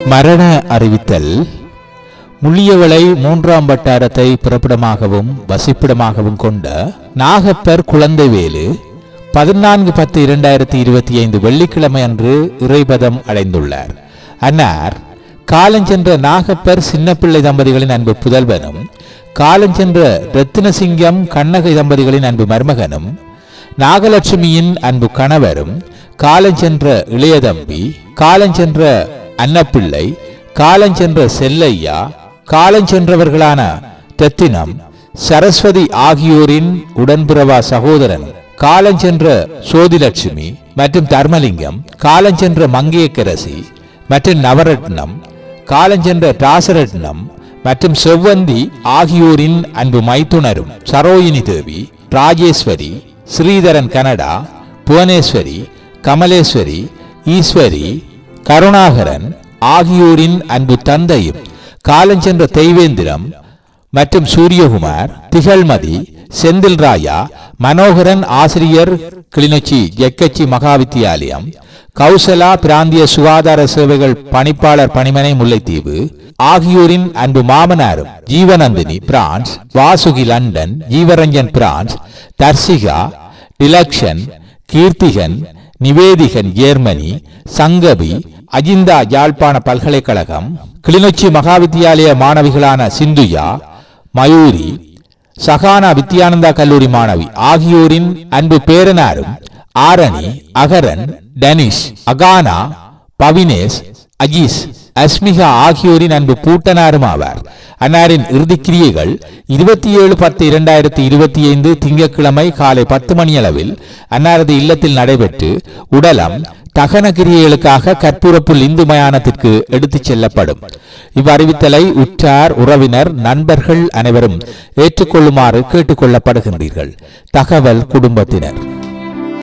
மரண அறிவித்தல். முள்ளியவளை 3ஆம் வட்டாரத்தை பிறப்பிடமாகவும் வசிப்பிடமாகவும் கொண்ட நாகப்பர் குழந்தைவேலு 14/10/2025 வெள்ளிக்கிழமை அன்று இறைபதம் அடைந்துள்ளார். அன்னார் காலஞ்சென்ற நாகப்பர் சின்னப்பிள்ளை தம்பதிகளின் அன்பு புதல்வனும், காலஞ்சென்ற ரத்தினசிங்கம் கண்ணகை தம்பதிகளின் அன்பு மருமகனும், நாகலட்சுமியின் அன்பு கணவரும், காலஞ்சென்ற இளையதம்பி, காலஞ்சென்ற அன்னப்பிள்ளை, காலஞ்சென்ற செல்லையா, காலஞ்சென்றவர்களான ரத்தினம், சரஸ்வதி ஆகியோரின் உடன்பிறவா சகோதரனும், காலஞ்சென்ற சோதிலட்சுமி மற்றும் தர்மலிங்கம், காலஞ்சென்ற மங்கையக்கரசி மற்றும் நவரத்னம், காலஞ்சென்ற ராசரத்னம் மற்றும் செவ்வந்தி ஆகியோரின் அன்பு மைத்துனரும், சரோயினி தேவி, ராஜேஸ்வரி, ஸ்ரீதரன் கனடா, புவனேஸ்வரி, கமலேஸ்வரி, ஈஸ்வரி, கருணாகரன் ஆகியோரின் அன்பு தந்தையும், காலஞ்சென்ற தெய்வேந்திரம் மற்றும் சூரியகுமார், திகழ்மதி, செந்தில்ராயா, மனோகரன் ஆசிரியர், கிளிநொச்சி ஜெக்கச்சி மகாவித்தியாலயம், கௌசலா பிராந்திய சுகாதார சேவைகள் பணிப்பாளர் பணிமனை முல்லைத்தீவு ஆகியோரின் அன்பு மாமனாரும், Jeevanandhini France, Vasuki London, Jeevaranjan France, Tharsika, Dilakshan, Keerthikan, Nivethikan Germany, Sangavi, Ajintha Jaffna பல்கலைக்கழகம், கிளிநொச்சி மகாவித்தியாலய மாணவிகளான சிந்துயா, மயூரி, சகானா வித்யானந்தா கல்லூரி மாணவி ஆகியோரின் அன்பு பேரனாரும், ஆரணி, அகரன், டனிஷ், அகானா, பவினேஷ், அஜீஸ், அஸ்மிகா ஆகியோரின் அன்பு பூட்டனாரும் ஆவார். அன்னாரின் இறுதிக்கிரியைகள் 27/10/2025 திங்கட்கிழமை காலை 10 மணியளவில் அன்னாரது இல்லத்தில் நடைபெற்று உடலம் தகன கிரியைகளுக்காக கற்பூரப்புல் இந்து மயானத்திற்கு எடுத்துச் செல்லப்படும். இவ்வறிவித்தலை உற்றார், உறவினர், நண்பர்கள் அனைவரும் ஏற்றுக்கொள்ளுமாறு கேட்டுக்கொள்ளப்படுகின்றீர்கள். தகவல் குடும்பத்தினர்.